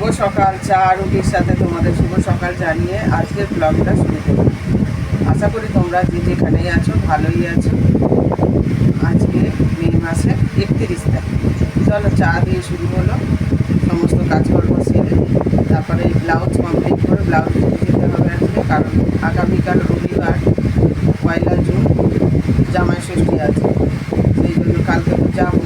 শুভ সকাল। চা রুটির সাথে তোমাদের শুভ সকাল জানিয়ে আজকের ব্লগটা শুরু করব। আশা করি তোমরা যে যেখানেই আছো ভালোই আছো। আজকে মে মাসের 31 তারিখ। চলো চা দিয়ে শুরু হলো। সমস্ত কাজকর্ম সেরে তারপরে ব্লাউজ কমপ্লিট করে ব্লাউজ যেতে হবে আজকে, কারণ আগামীকাল রবিবার 1 জুন জামাই ষষ্ঠী আছে। সেই জন্য কালকে তো যাবো,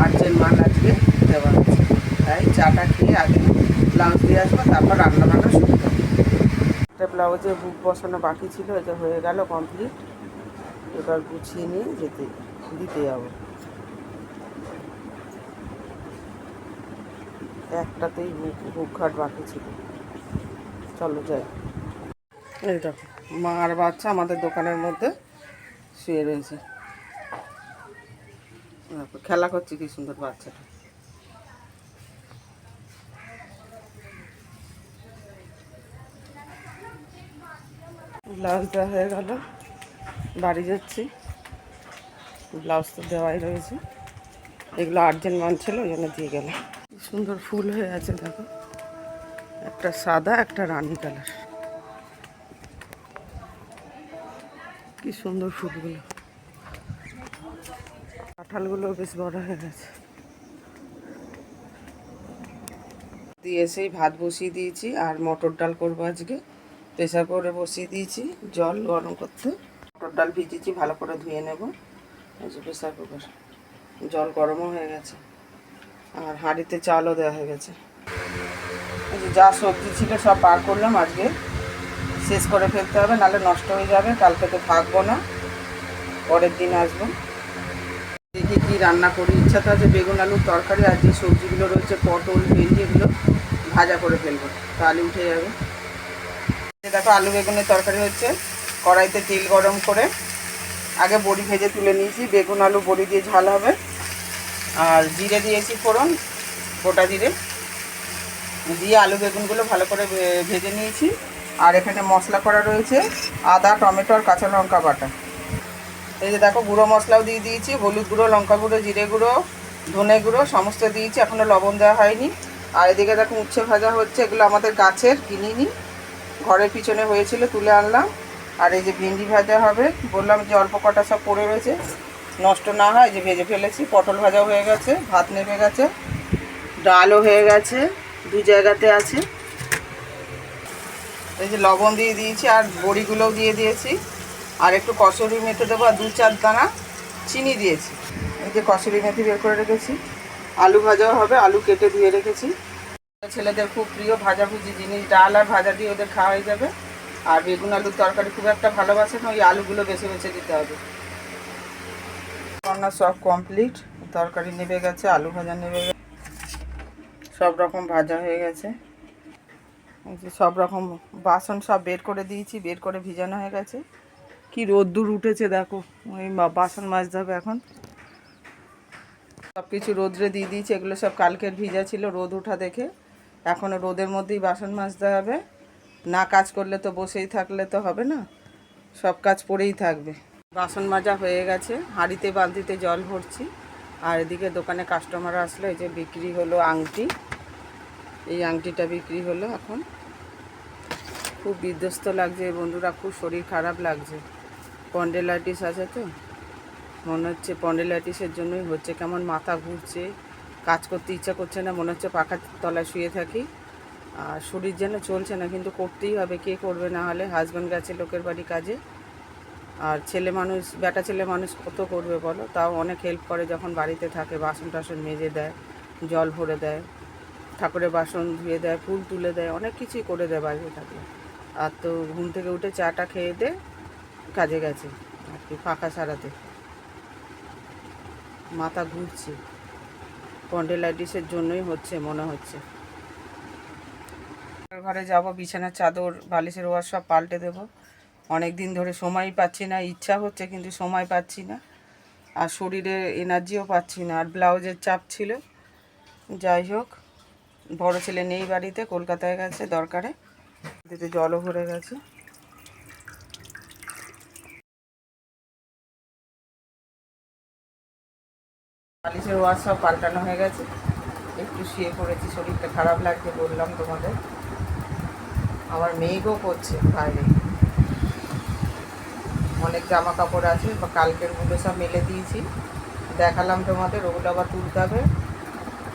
আর্জেন্ট মাল আজকে দেওয়া আছে। তাই চাটা খেয়ে আগে ব্লাউজ দিয়ে আসবো, তারপর রান্নাবান্না শুরু করবো। একটা ব্লাউজে বুক বসানো বাকি ছিল, এটা হয়ে গেল কমপ্লিট। এবার গুছিয়ে নিয়ে দিতে যাবো। একটাতেই বুক ঘাট বাকি ছিল। চলো যাই। এই দেখো, মা আর বাচ্চা আমাদের দোকানের মধ্যে শুয়ে রয়েছে। খেলা করছে কি সুন্দর বাচ্চাটা। ব্লাউজ দেওয়া হয়ে গেল, বাড়ি যাচ্ছি। ব্লাউজ তো দেওয়াই রয়েছে, এগুলো আর্জেন্ট মাল ছিল ওই জন্য দিয়ে গেল। সুন্দর ফুল হয়ে আছে দেখো, একটা সাদা একটা রানী কালার। কি সুন্দর ফুলগুলো। কাঁঠালগুলো বেশ বড় হয়ে গেছে। দিয়ে এসেই ভাত বসিয়ে দিয়েছি, আর মটর ডাল করবো আজকে। প্রেসার করে বসিয়ে দিয়েছি জল গরম করতে। মটর ডাল ভিজিয়েছি, ভালো করে ধুয়ে নেব। এই যে প্রেসার কুকার, জল গরমও হয়ে গেছে, আর হাঁড়িতে চালও দেওয়া হয়ে গেছে। এই যে যা সবজি ছিল সব বার করলাম, আজকে শেষ করে ফেলতে হবে, নাহলে নষ্ট হয়ে যাবে। কালকে তো থাকবো না, পরের দিন আসবো। দেখি কী রান্না করি। ইচ্ছা তো আছে বেগুন আলুর তরকারি, আর যে সবজিগুলো রয়েছে পটল ভেন্ডি এগুলো ভাজা করে ফেলবো, তাহলে উঠে যাবে। দেখো আলু বেগুনের তরকারি হচ্ছে। কড়াইতে তেল গরম করে আগে বড়ি ভেজে তুলে নিয়েছি। বেগুন আলু বড়ি দিয়ে ঝাল হবে। আর জিরে দিয়েছি ফোড়ন, গোটা জিরে দিয়ে আলু বেগুনগুলো ভালো করে ভেজে নিয়েছি। আর এখানে মশলা করা রয়েছে আদা টমেটো আর কাঁচা লঙ্কা বাটা। এই যে দেখো গুঁড়ো মশলাও দিয়ে দিয়েছি, হলুদ গুঁড়ো লঙ্কা গুঁড়ো জিরে গুঁড়ো ধনে গুঁড়ো সমস্ত দিয়েছি, এখনও লবণ দেওয়া হয়নি। আর এদিকে দেখো উচ্ছে ভাজা হচ্ছে, এগুলো আমাদের গাছের, কিনিনি, ঘরের পিছনে হয়েছিল তুলে আনলাম। আর এই যে ভেন্ডি ভাজা হবে, বললাম যে অল্প কটা সব পড়ে রয়েছে নষ্ট না হয়, যে ভেজে ফেলেছি। পটল ভাজাও হয়ে গেছে, ভাত নেমে গেছে, ডালও হয়ে গেছে, দু জায়গাতে আছে। এই যে লবণ দিয়ে দিয়েছি, আর বড়িগুলোও দিয়ে দিয়েছি। আর একটু কসুরি মেথি দেবো, আর 2-4 দানা চিনি দিয়েছি। এই যে কসুরি মেথি বের করে রেখেছি। আলু ভাজাও হবে, আলু কেটে ধুয়ে রেখেছি। ছেলেদের খুব প্রিয় ভাজাভুজি জিনিস, ডাল আর ভাজা দিয়ে ওদের খাওয়া হয়ে যাবে। আর বেগুন আলুর তরকারি খুব একটা ভালোবাসে না, ওই আলুগুলো বেছে বেছে দিতে হবে। রান্না সব কমপ্লিট, তরকারি নেবে গেছে, আলু ভাজা নেবে গেছে, সব রকম ভাজা হয়ে গেছে। সব রকম বাসন সব বের করে দিয়েছি, বের করে ভিজানো হয়ে গেছে। কি রোদ্দুর উঠেছে দেখো, ওই বাসন মাজতে হবে এখন। সব কিছু রোদ্রে দিয়ে দিয়েছি, এগুলো সব কালকের ভিজা ছিল, রোদ ওঠা দেখে। এখনও রোদের মধ্যেই বাসন মাজতে হবে, না কাজ করলে তো বসেই থাকলে তো হবে না, সব কাজ পড়েই থাকবে। বাসন মাজা হয়ে গেছে, হাঁড়িতে বালতিতে জল ভরছি। আর এদিকে দোকানে কাস্টমার আসলো, এই যে বিক্রি হলো আংটি, এই আংটিটা বিক্রি হলো এখন। খুব বিধ্বস্ত লাগছে বন্ধুরা, খুব শরীর খারাপ লাগছে। স্পন্ডিলাইটিস আছে তো, মনে হচ্ছে স্পন্ডিলাইটিসের জন্যই হচ্ছে। কেমন মাথা ঘুরছে, কাজ করতে ইচ্ছা করছে না, মনে হচ্ছে পাখার তলায় শুয়ে থাকি। আর শরীর যেন চলছে না, কিন্তু করতেই হবে, কে করবে না হলে। হাজব্যান্ড গেছে লোকের বাড়ি কাজে, আর ছেলে মানুষ, বেটা ছেলে মানুষ কত করবে বলো। তাও অনেক হেল্প করে যখন বাড়িতে থাকে, বাসন টাসন মেজে দেয়, জল ভরে দেয়, ঠাকুরের বাসন ধুয়ে দেয়, ফুল তুলে দেয়, অনেক কিছুই করে দেয় বাড়িতে থাকলে। আর তো ঘুম থেকে উঠে চাটা খেয়ে দে কাজে গেছে আর কি, ফাঁকা সারাতে। মাথা ঘুরছে, স্পন্ডিলাইটিসের জন্যই হচ্ছে মনে হচ্ছে। ঘরে যাব, বিছানার চাদর বালিশের ওয়ার সব পাল্টে দেবো। অনেক দিন ধরে সময়ই পাচ্ছি না, ইচ্ছা হচ্ছে কিন্তু সময় পাচ্ছি না, আর শরীরে এনার্জিও পাচ্ছি না। আর ব্লাউজের চাপ ছিল। যাই হোক, বড় ছেলে নেই বাড়িতে, কলকাতায় গেছে দরকারে, দিতে জলও ভরে গেছে। বালিশের ওয়ার সব পাল্টানো হয়ে গেছে, একটু শুয়ে পড়েছি, শরীরটা খারাপ লাগছে বললাম তোমাদের। আমার মেয়েকেও করছে বাইরে, অনেক জামা কাপড় আছে বা কালকেরগুলো সব মেলে দিয়েছি, দেখালাম তোমাদের, ওগুলো আবার তুলতে হবে।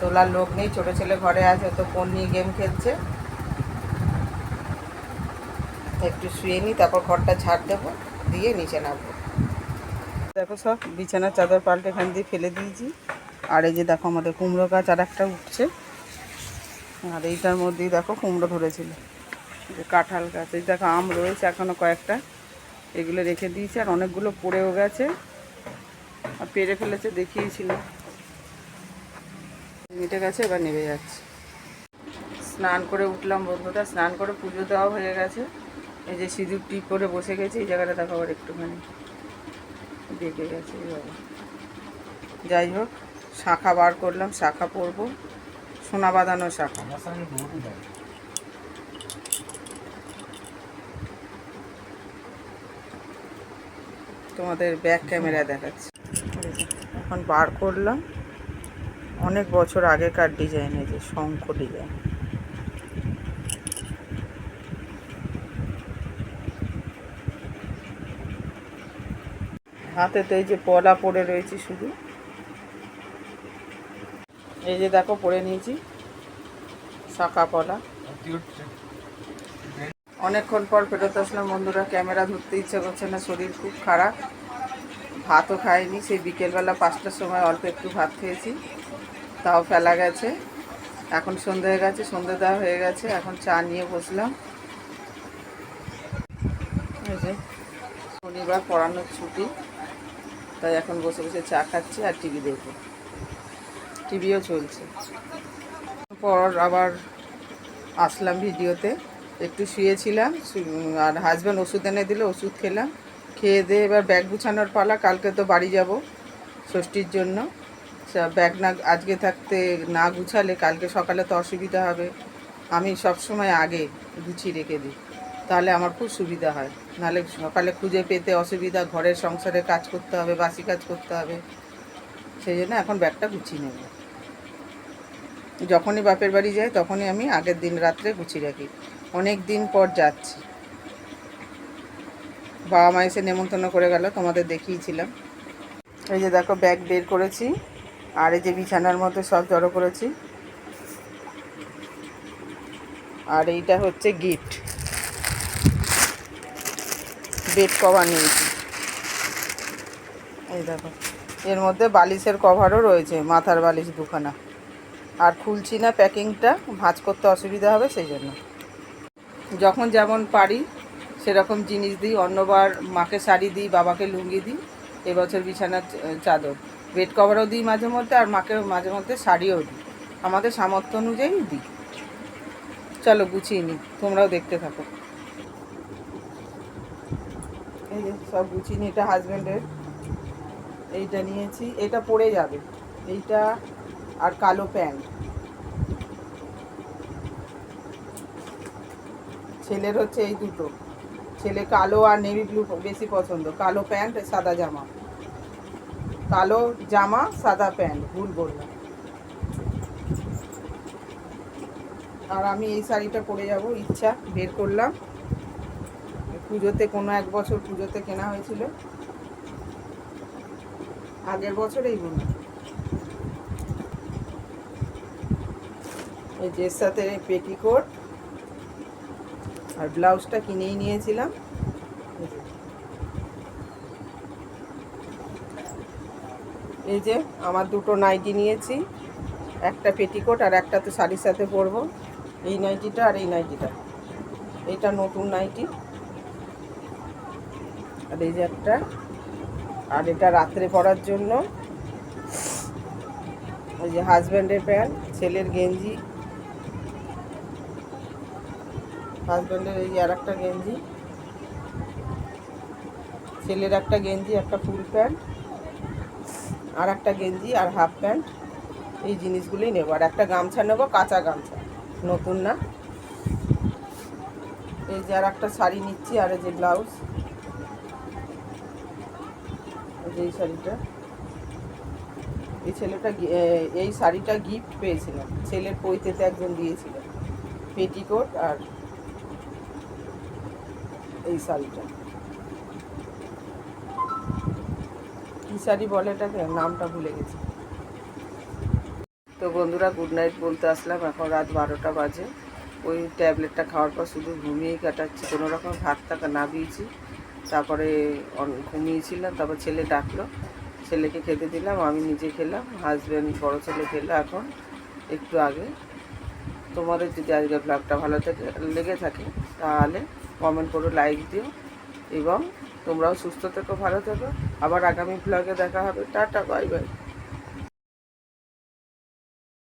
তোলার লোক নেই, ছোটো ছেলে ঘরে আছে, তো ফোন নিয়ে গেম খেলছে। একটু শুয়ে নিই, তারপর ঘরটা ঝাড় দেবো, দিয়ে নিচে নামবো। দেখো সব বিছানার চাদর পাল্টে এখান দিয়ে ফেলে দিয়েছি। আর এই যে দেখো আমাদের কুমড়ো গাছ আর একটা উঠছে, আর এইটার মধ্যেই দেখো কুমড়ো ধরেছিল। কাঁঠাল গাছ, এই দেখো আম রয়েছে এখনও কয়েকটা, এগুলো রেখে দিয়েছি। আর অনেকগুলো পড়েও গেছে, আর পেরে ফেলেছে, দেখিয়েছিল। মিটে গেছে, এবার নেমে যাচ্ছে। স্নান করে উঠলাম বন্ধুরা, স্নান করে পুজো দেওয়া হয়ে গেছে। এই যে সিঁদুর টিপ করে বসে গেছি, এই জায়গাটা দেখো আবার একটুখানি দেখে গেছে। যাই হোক, শাঁখা বার করলাম, শাঁখা পরবো, সোনা বাঁধানো শাঁখা। তোমাদের ব্যাক ক্যামেরা দেখাচ্ছি। এখন বার করলাম, অনেক বছর আগেকার ডিজাইন, এই যে শঙ্খ ডিজাইন। হাতে তো এই যে পলা পরে রয়েছে শুধু, এই যে দেখো পরে নিয়েছি শাঁখা পলা। অনেকক্ষণ পর ফেরত আসলাম বন্ধুরা, ক্যামেরা ধরতে ইচ্ছে করছে না, শরীর খুব খারাপ। ভাতও খাইনি, সেই বিকেলবেলা 5টার সময় অল্প একটু ভাত খেয়েছি, তাও ফেলা গেছে। এখন সন্ধে হয়ে গেছে, সন্ধে দেওয়া হয়ে গেছে, এখন চা নিয়ে বসলাম। এই যে শনিবার পড়ানোর ছুটি, তাই এখন বসে বসে চা খাচ্ছি আর টিভি দেখবো, টিভিও চলছে। পর আবার আসলাম ভিডিওতে, একটু শুয়েছিলাম, আর হাজব্যান্ড ওষুধ এনে দিল, ওষুধ খেলাম। খেয়ে দিয়ে এবার ব্যাগ গুছানোর পালা, কালকে তো বাড়ি যাব ষষ্ঠীর জন্য। ব্যাগ না আজকে থাকতে না গুছালে কালকে সকালে তো অসুবিধা হবে। আমি সব সময় আগে গুছিয়ে রেখে দিই, তাহলে আমার খুব সুবিধা হয়, নাহলে সকালে খুঁজে পেতে অসুবিধা, ঘরের সংসারে কাজ করতে হবে, বাসি কাজ করতে হবে। সেই জন্য এখন ব্যাগটা গুছিয়ে নেব। যখনই বাপের বাড়ি যাই তখনই আমি আগের দিন রাত্রে গুছিয়ে রাখি, অনেক দিন পর যাচ্ছি। বাবা মা এসে নেমন্তন্ন করে গেল, তোমাদের দেখিয়েছিলাম। এই যে দেখো ব্যাগ বের করেছি, আর এই যে বিছানার মধ্যে সব জড়ো করেছি। আর এইটা হচ্ছে গিফট, বেড কভার নিয়েছি। এই দেখো, এর মধ্যে বালিশের কভারও রয়েছে, মাথার বালিশ দুখানা। আর খুলছি না, প্যাকিংটা ভাঁজ করতে অসুবিধা হবে, সেই জন্য যখন যেমন পারি সেরকম জিনিস দিই। অন্যবার মাকে শাড়ি দিই, বাবাকে লুঙ্গি দিই, এবছর বিছানার চাদর, বেড কভারও দিই মাঝে মধ্যে, আর মাকে মাঝে মধ্যে শাড়িও দিই, আমাদের সামর্থ্য অনুযায়ী দিই। চলো গুছিয়ে নিই, তোমরাও দেখতে থাকো। এই যে সব গুছিয়ে নিই। এটা হাজব্যান্ডের, এইটা নিয়েছি, এটা পরে যাবে, এইটা আর কালো প্যান্ট। ছেলের হচ্ছে এই দুটো, ছেলে কালো আর নেভি ব্লু বেশি পছন্দ, কালো প্যান্ট সাদা জামা, কালো জামা সাদা প্যান্ট, ভুল বললাম। আর আমি এই শাড়িটা পরে যাব, ইচ্ছা বের করলাম, পুজোতে কোনো এক বছর পুজোতে কেনা হয়েছিল, আগের বছর এই বোনা। এই যে সাথে পেটিকোট আর ব্লাউজটা কিনেই নিয়েছিলাম। এই যে আমার দুটো নাইটি নিয়েছি, একটা পেটিকোট আর একটা তো শাড়ির সাথে পরবো, এই নাইটিটা আর এই নাইটিটা, এইটা নতুন নাইটি। আর এই যে একটা, আর এটা রাত্রে পরার জন্য। এই যে হাজব্যান্ডের প্যান্ট, ছেলের গেঞ্জি, হাজব্যান্ডের এই আর একটা গেঞ্জি, ছেলের একটা গেঞ্জি, একটা ফুল প্যান্ট, আর একটা গেঞ্জি আর হাফ প্যান্ট, এই জিনিসগুলোই নেবো। আর একটা গামছা নেবো, কাঁচা গামছা, নতুন না। এই যে আর একটা শাড়ি নিচ্ছি, আর এই যে ব্লাউজ, এই যে এই শাড়িটা, এই ছেলেটা এই শাড়িটা গিফট পেয়েছিলাম, ছেলের পৈতেতে একজন দিয়েছিল, পেটিকোট আর এই শাড়িটা। কী শাড়ি বলে এটাকে, নামটা ভুলে গেছি। তো বন্ধুরা, গুড নাইট বলতে আসলাম। এখন রাত 12টা বাজে। ওই ট্যাবলেটটা খাওয়ার পর শুধু ঘুমিয়েই কাটাচ্ছি, কোনো রকম ভাত টাকা নামিয়েছি, তারপরে ঘুমিয়েছিলাম। তারপর ছেলে ডাকলো, ছেলেকে খেতে দিলাম, আমি নিজে খেলাম, হাজব্যান্ড বড় ছেলে খেলো এখন একটু আগে। তোমাদের যদি আজকে ব্লগটা ভালো লেগে থাকে তাহলে কমেন্ট করো, লাইক দিও, এবং তোমরাও সুস্থ থেকো, ভালো থেকো। আবার আগামী ব্লগে দেখা হবে। Tata, bye bye.